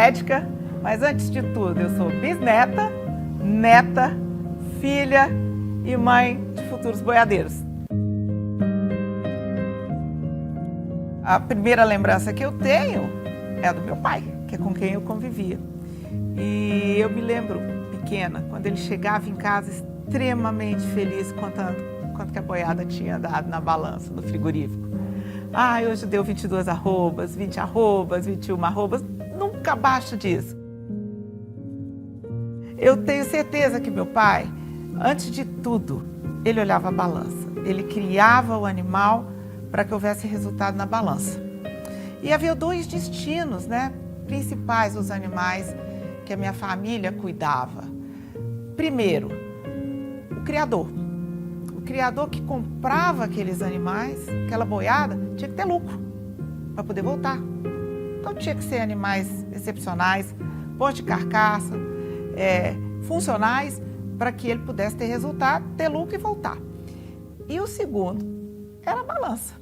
médica, mas antes de tudo eu sou bisneta, neta, filha e mãe de futuros boiadeiros. A primeira lembrança que eu tenho é a do meu pai, que é com quem eu convivia. E eu me lembro, pequena, quando ele chegava em casa extremamente feliz, contando quanto que a boiada tinha dado na balança, no frigorífico. Hoje deu 22 arrobas, 20 arrobas, 21 arrobas, nunca abaixo disso. Eu tenho certeza que meu pai, antes de tudo, ele olhava a balança. Ele criava o animal para que houvesse resultado na balança. E havia dois destinos, principais dos animais que a minha família cuidava. Primeiro, o criador. O criador que comprava aqueles animais, aquela boiada, tinha que ter lucro para poder voltar. Então tinha que ser animais excepcionais, bons de carcaça, funcionais, para que ele pudesse ter resultado, ter lucro e voltar. E o segundo era a balança,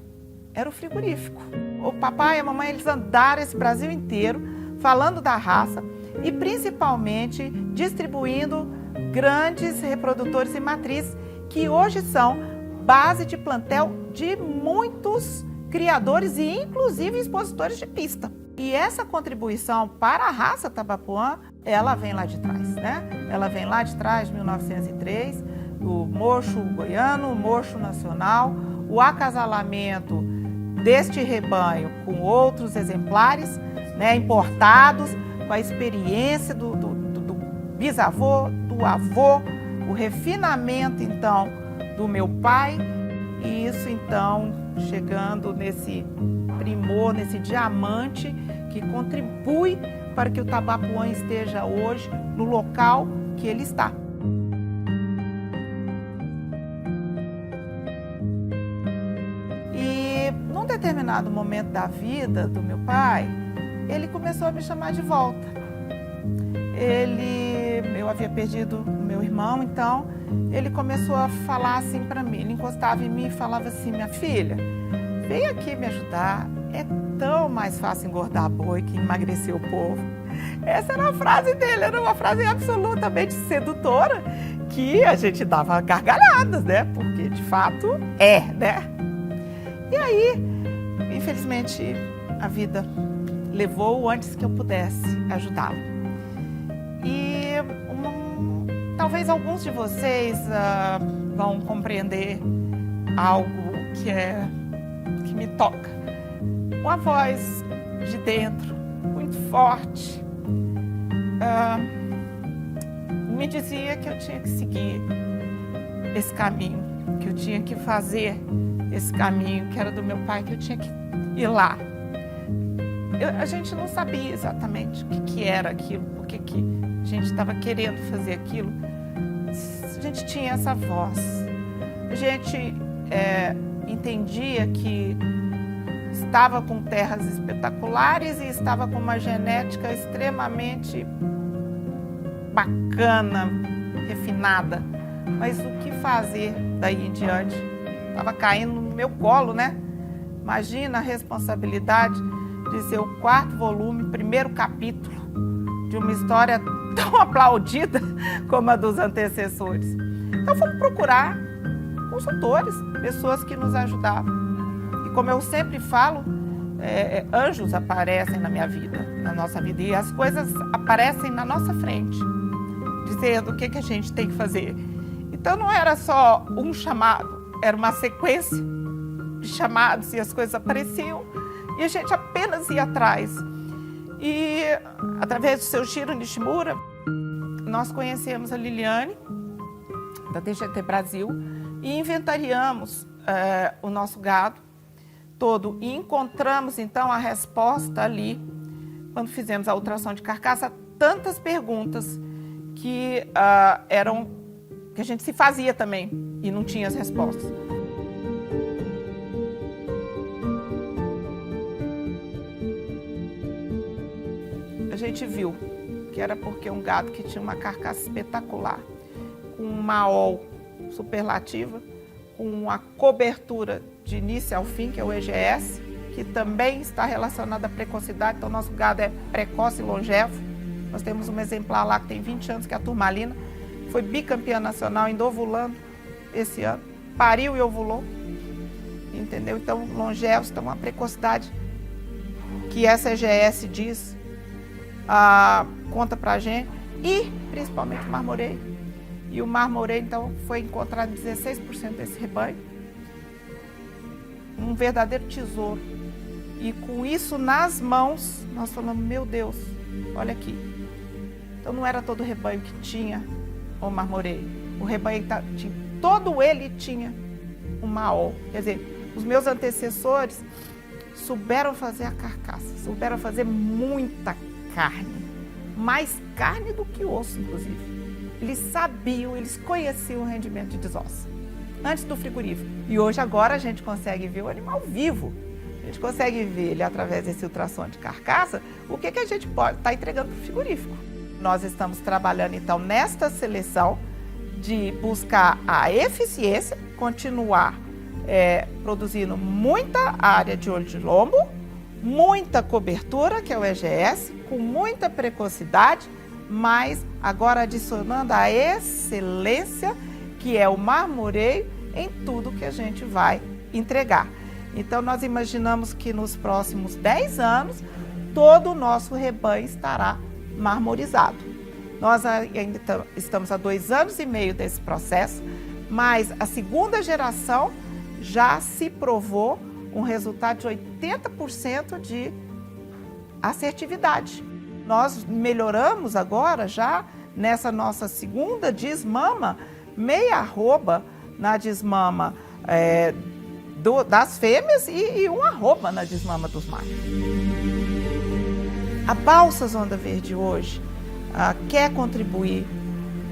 era o frigorífico. O papai e a mamãe, eles andaram esse Brasil inteiro falando da raça e principalmente distribuindo grandes reprodutores e matrizes que hoje são base de plantel de muitos criadores e inclusive expositores de pista. E essa contribuição para a raça tabapuã, ela vem lá de trás, Ela vem lá de trás, de 1903, o mocho goiano, o mocho nacional, o acasalamento deste rebanho com outros exemplares, importados, com a experiência do bisavô, do avô, o refinamento, então, do meu pai, e isso, então, chegando nesse primor, nesse diamante que contribui para que o tabapuã esteja hoje no local que ele está. E num determinado momento da vida do meu pai, ele começou a me chamar de volta. Eu havia perdido o meu irmão, então ele começou a falar assim para mim. Ele encostava em mim e falava assim: minha filha, vem aqui me ajudar. É tão mais fácil engordar boi que emagrecer o povo. Essa era a frase dele, era uma frase absolutamente sedutora, que a gente dava gargalhadas, Porque de fato E aí, infelizmente, a vida levou antes que eu pudesse ajudá-lo. E talvez alguns de vocês vão compreender algo que me toca. Uma voz de dentro, muito forte, me dizia que eu tinha que seguir esse caminho, que eu tinha que fazer esse caminho que era do meu pai, que eu tinha que ir lá. A gente não sabia exatamente o que era aquilo, por que a gente estava querendo fazer aquilo. A gente tinha essa voz. A gente entendia que estava com terras espetaculares e estava com uma genética extremamente bacana, refinada. Mas o que fazer daí em diante? Estava caindo no meu colo, Imagina a responsabilidade de ser o 4º volume, 1º capítulo de uma história tão aplaudida como a dos antecessores. Então fomos procurar consultores, pessoas que nos ajudavam. E como eu sempre falo, anjos aparecem na minha vida, na nossa vida, e as coisas aparecem na nossa frente, dizendo o que a gente tem que fazer. Então não era só um chamado, era uma sequência de chamados e as coisas apareciam e a gente apenas ia atrás. E através do seu Shiro Nishimura, nós conhecemos a Liliane, da DGT Brasil, e inventariamos o nosso gado todo e encontramos então a resposta ali, quando fizemos a ultrassom de carcaça, tantas perguntas que que a gente se fazia também e não tinha as respostas. A gente viu que era porque um gado que tinha uma carcaça espetacular, com uma OL superlativa, com uma cobertura de início ao fim, que é o EGS, que também está relacionada à precocidade, então nosso gado é precoce e longevo. Nós temos um exemplar lá que tem 20 anos, que é a turmalina, foi bicampeã nacional, ainda ovulando esse ano, pariu e ovulou, entendeu? Então, longevos, então uma precocidade que essa EGS diz, conta pra gente, e principalmente o marmoreio. E o marmoreio, então, foi encontrado 16% desse rebanho, um verdadeiro tesouro. E com isso nas mãos, nós falamos, meu Deus, olha aqui. Então não era todo o rebanho que tinha o marmoreio. O rebanho todo ele tinha um maol. Quer dizer, os meus antecessores souberam fazer a carcaça, souberam fazer muita carne, mais carne do que osso, inclusive. Eles sabiam, eles conheciam o rendimento de desossa, antes do frigorífico. E hoje, agora, a gente consegue ver o animal vivo. A gente consegue ver ele através desse ultrassom de carcaça, o que a gente pode estar entregando para o frigorífico. Nós estamos trabalhando, então, nesta seleção de buscar a eficiência, continuar produzindo muita área de olho de lombo, muita cobertura, que é o EGS, com muita precocidade, mas agora adicionando a excelência, que é o marmoreio, em tudo que a gente vai entregar. Então, nós imaginamos que nos próximos 10 anos, todo o nosso rebanho estará marmorizado. Nós ainda estamos há 2 anos e meio desse processo, mas a segunda geração já se provou um resultado de 80% de assertividade. Nós melhoramos agora, já nessa nossa segunda desmama, meia arroba na desmama das fêmeas e uma arroba na desmama dos machos. A Balsas Onda Verde hoje quer contribuir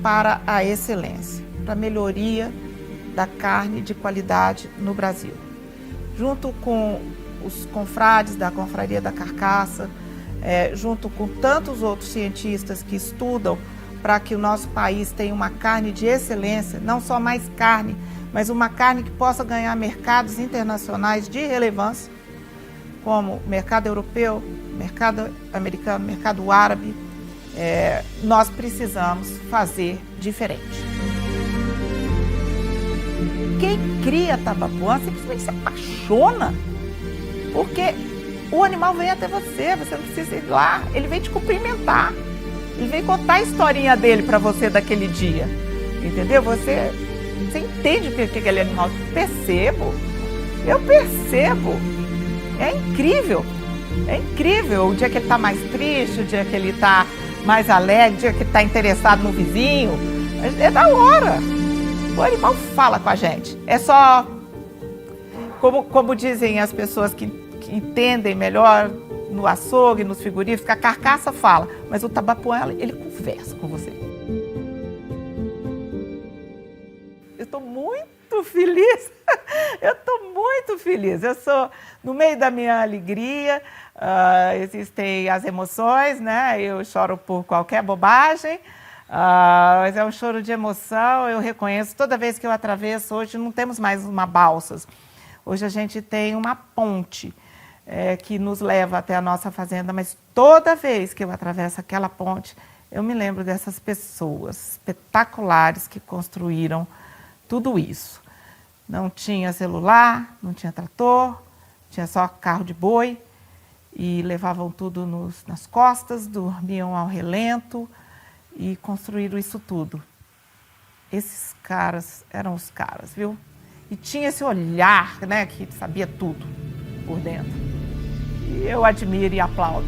para a excelência, para a melhoria da carne de qualidade no Brasil. Junto com os confrades da Confraria da Carcaça, junto com tantos outros cientistas que estudam para que o nosso país tenha uma carne de excelência, não só mais carne, mas uma carne que possa ganhar mercados internacionais de relevância, como mercado europeu, mercado americano, mercado árabe, nós precisamos fazer diferente. Quem cria tabapuã simplesmente se apaixona, porque o animal vem até você não precisa ir lá, ele vem te cumprimentar, ele vem contar a historinha dele para você daquele dia, entendeu? Você entende o que aquele animal... Eu percebo, é incrível o dia que ele está mais triste, o dia que ele está mais alegre, o dia que ele está interessado no vizinho, é da hora. O animal fala com a gente. É só, como dizem as pessoas que entendem melhor no açougue, nos frigoríficos, a carcaça fala, mas o tabapuã, ele conversa com você. Eu estou muito feliz, eu sou no meio da minha alegria, existem as emoções, né? Eu choro por qualquer bobagem, mas é um choro de emoção, eu reconheço, toda vez que eu atravesso, hoje não temos mais uma Balsas, hoje a gente tem uma ponte que nos leva até a nossa fazenda, mas toda vez que eu atravesso aquela ponte, eu me lembro dessas pessoas espetaculares que construíram tudo isso. Não tinha celular, não tinha trator, tinha só carro de boi, e levavam tudo nas costas, dormiam ao relento, e construíram isso tudo. Esses caras eram os caras, viu? E tinha esse olhar, né, que sabia tudo por dentro. E eu admiro e aplaudo.